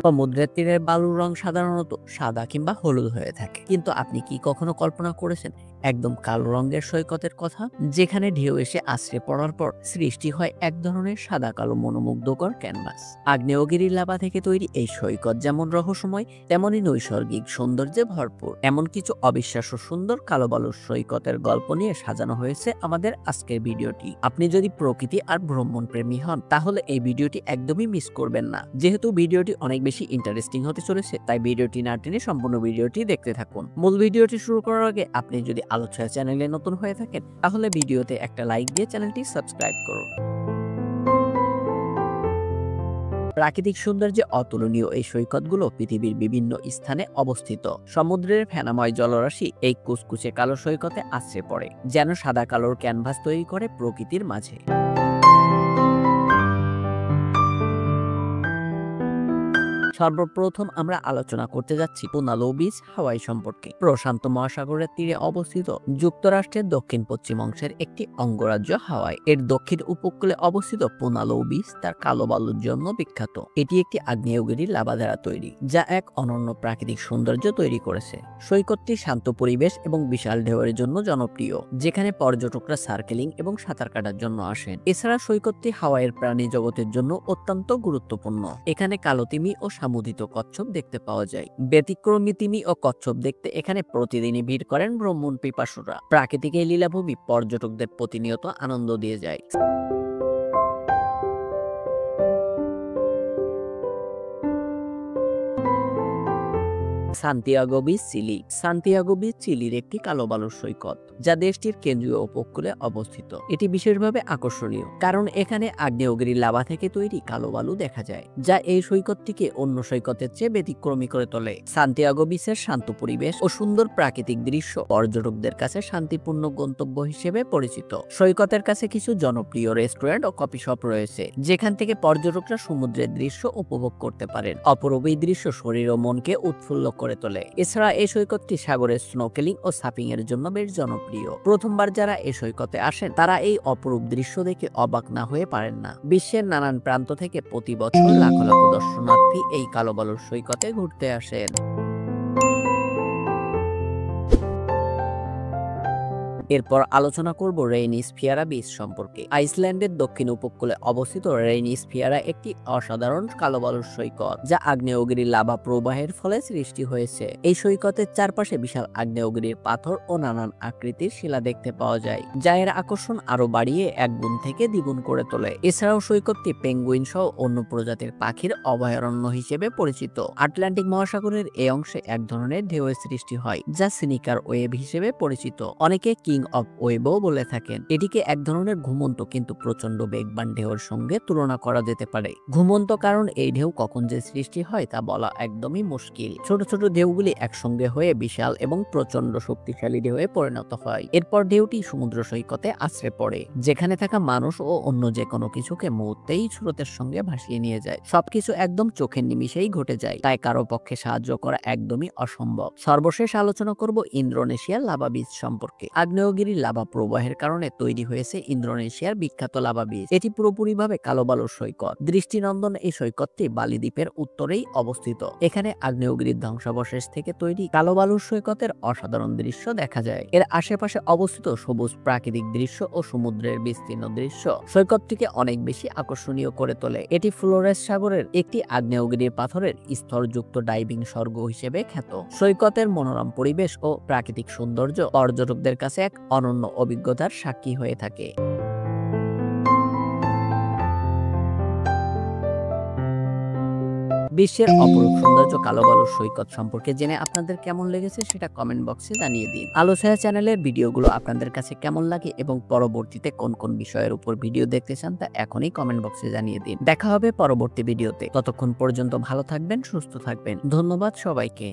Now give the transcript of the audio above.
সমুদ্রের তীরের বালুর রং সাধারণত সাদা কিংবা হলুদ হয়ে থাকে, কিন্তু আপনি কি কখনো কল্পনা করেছেন একদম কালো রঙের সৈকতের কথা, যেখানে ঢেউ এসে আছড়ে পড়ার পর সৃষ্টি হয় এক ধরনের সাদা কালো মনোমুগ্ধকর ক্যানভাস। আগ্নেয়গিরি লাভা থেকে তৈরি এই সৈকত যেমন রহস্যময়, তেমনই নৈসর্গিক সৌন্দর্যে ভরপুর। এমন কিছু অবিশ্বাস্য সুন্দর কালো বালুর সৈকতের গল্প নিয়ে সাজানো হয়েছে আমাদের আজকের ভিডিওটি। আপনি যদি প্রকৃতি আর ভ্রমণ প্রেমী হন, তাহলে এই ভিডিওটি একদমই মিস করবেন না। যেহেতু ভিডিওটি অনেক বেশি ইন্টারেস্টিং হতে চলেছে, তাই ভিডিওটি না টেনে সম্পূর্ণ ভিডিওটি দেখতে থাকুন। মূল ভিডিওটি শুরু করার আগে আপনি যদি আলোচনা চ্যানেলে নতুন হয়ে থাকেন, তাহলে ভিডিওতে একটা লাইক দিয়ে চ্যানেলটি সাবস্ক্রাইব করুন। প্রাকৃতিক সৌন্দর্যে অতুলনীয় এই সৈকতগুলো পৃথিবীর বিভিন্ন স্থানে অবস্থিত। সমুদ্রের ফেনাময় জলরাশি এই কুচকুচে কালো সৈকতে আছড়ে পড়ে, যেন সাদা কালোর ক্যানভাস তৈরি করে প্রকৃতির মাঝে। সর্বপ্রথম আমরা আলোচনা করতে যাচ্ছি পুনালো বিচ হাওয়াই সম্পর্কে। প্রশান্ত মহাসাগরের তীরে অবস্থিত যুক্তরাষ্ট্রের দক্ষিণ পশ্চিম অংশের একটি অঙ্গরাজ্য হাওয়াই। এর দক্ষিণ উপকূলে অবস্থিত পুনালো বিচ তার কালো বালুর জন্য বিখ্যাত। এটি একটি আগ্নেয়গিরি লাভা দ্বারা তৈরি, যা এক অনন্য প্রাকৃতিক সৌন্দর্য তৈরি করেছে। সৈকতটি শান্ত পরিবেশ এবং বিশাল ঢেউয়ের জন্য জনপ্রিয়, যেখানে পর্যটকরা সার্কেলিং এবং সাঁতার কাটার জন্য আসেন। এছাড়া সৈকতটি হাওয়াইয়ের প্রাণী জগতের জন্য অত্যন্ত গুরুত্বপূর্ণ। এখানে কালো তিমি ও সামুদ্রিক কচ্ছপ দেখতে পাওয়া যায়। ব্যতিক্রমী তিমি ও কচ্ছপ দেখতে এখানে প্রতিদিনই ভিড় করেন ভ্রমণ পিপাসুরা। প্রাকৃতিক এই লীলাভূমি পর্যটকদের প্রতিনিয়ত আনন্দ দিয়ে যায়। Santiago beach Chile. Santiago beach চিলির একটি কালো বালুর সৈকত, যা দেশটির কেন্দ্রীয় উপকূলে অবস্থিত। এটি বিশেষভাবে আকর্ষণীয় কারণ এখানে আগ্নেয়গিরি লাভা থেকে তৈরি কালো বালু দেখা যায়, যা এই সৈকতটিকে অন্য সৈকতের চেয়ে ব্যতিক্রমী করে তোলে। সান্তিয়াগো বিচের শান্ত পরিবেশ ও সুন্দর প্রাকৃতিক দৃশ্য পর্যটকদের কাছে শান্তিপূর্ণ গন্তব্য হিসেবে পরিচিত। সৈকতের কাছে কিছু জনপ্রিয় রেস্টুরেন্ট ও কফি শপ রয়েছে, যেখান থেকে পর্যটকরা সমুদ্রের দৃশ্য উপভোগ করতে পারেন। অপরূপ এই দৃশ্য শরীর ও মনকে উৎফুল্ল করে তোলে। এছাড়া এই সৈকতটি সাগরের স্নোকেলিং ও সাপিং এর জন্য বেশ জনপ্রিয়। প্রথমবার যারা এই সৈকতে আসেন, তারা এই অপরূপ দৃশ্য দেখে অবাক না হয়ে পারেন না। বিশ্বের নানান প্রান্ত থেকে প্রতি বছর লাখ লাখ দর্শনার্থী এই কালো বালুর সৈকতে ঘুরতে আসেন। এরপর আলোচনা করব রেইনিসফিয়ারা বিচ সম্পর্কে। আইসল্যান্ডের দক্ষিণ উপকূলে অবস্থিত রেইনিসফিয়ারা একটি অসাধারণ কালো বালুর সৈকত, যা আগ্নেয়গিরি লাভা প্রবাহের ফলে সৃষ্টি হয়েছে। এই সৈকতের চারপাশে বিশাল আগ্নেয়গিরির পাথর ও নানান আকৃতির শিলা দেখতে পাওয়া যায়, যা এর আকর্ষণ আরো বাড়িয়ে এক গুণ থেকে দ্বিগুণ করে তোলে। এছাড়াও সৈকতটি পেঙ্গুইন সহ অন্য প্রজাতির পাখির অভয়ারণ্য হিসেবে পরিচিত। আটলান্টিক মহাসাগরের এই অংশে এক ধরনের ঢেউয়ের সৃষ্টি হয়, যা সিনিকার ওয়েভ হিসেবে পরিচিত। অনেকে কিং অফ ওয়েবও বলে থাকেন। এটিকে এক ধরনের ঘুমন্ত কিন্তু প্রচন্ড বেগবান ঢেউয়ের সঙ্গে তুলনা করা যেতে পারে। ঘুমন্ত কারণ এই ঢেউ কখন যে সৃষ্টি হয় তা বলা একদমই মুশকিল। ছোট ছোট ঢেউগুলি একসঙ্গে হয়ে বিশাল এবং প্রচন্ড শক্তিশালী ঢেউয়ে পরিণত হয়। এরপর ঢেউটি সমুদ্র সৈকতে আছড়ে পড়ে, যেখানে থাকা মানুষ ও অন্য যে কোনো কিছুকে মুহূর্তেই স্রোতের সঙ্গে ভাসিয়ে নিয়ে যায়। সবকিছু একদম চোখের নিমিষেই ঘটে যায়, তাই কারো পক্ষে সাহায্য করা একদমই অসম্ভব। সর্বশেষ আলোচনা করব ইন্দোনেশিয়ার লাভা বিচ সম্পর্কে। আগ্নেয়গিরি লাভা প্রবাহের কারণে তৈরি হয়েছে ইন্দোনেশিয়ার বিখ্যাত লাভা বিচ। এটি পুরোপুরিভাবে কালো বালুর সৈকত। দৃষ্টিনন্দন এই সৈকতটি বালি দ্বীপের উত্তরেই অবস্থিত। এখানে আগ্নেয়গিরির ধ্বংসাবশেষ থেকে তৈরি কালো বালুর সৈকতের অসাধারণ দৃশ্য দেখা যায়। এর আশেপাশে অবস্থিত সবুজ প্রাকৃতিক দৃশ্য ও সমুদ্রের বিস্তীর্ণ দৃশ্য সৈকতটিকে অনেক বেশি আকর্ষণীয় করে তোলে। এটি ফ্লোরেস সাগরের একটি আগ্নেয়গিরির পাথরের স্তরযুক্ত ডাইভিং স্বর্গ হিসেবে খ্যাত। সৈকতের মনোরম পরিবেশ ও প্রাকৃতিক সৌন্দর্য পর্যটকদের কাছে এক অনন্য অভিজ্ঞতার সাক্ষী হয়ে থাকে। বিশ্বের অপরূপ সৌন্দর্য কালো বালুর সৈকত সম্পর্কে জেনে আপনাদের কেমন লেগেছে সেটা কমেন্ট বক্সে জানিয়ে দিন। আলোচনা চ্যানেলের ভিডিওগুলো আপনাদের কাছে কেমন লাগে এবং পরবর্তীতে কোন কোন বিষয়ের উপর ভিডিও দেখতে চান তা এখনই কমেন্ট বক্সে জানিয়ে দিন। দেখা হবে পরবর্তী ভিডিওতে। ততক্ষণ পর্যন্ত ভালো থাকবেন, সুস্থ থাকবেন। ধন্যবাদ সবাইকে।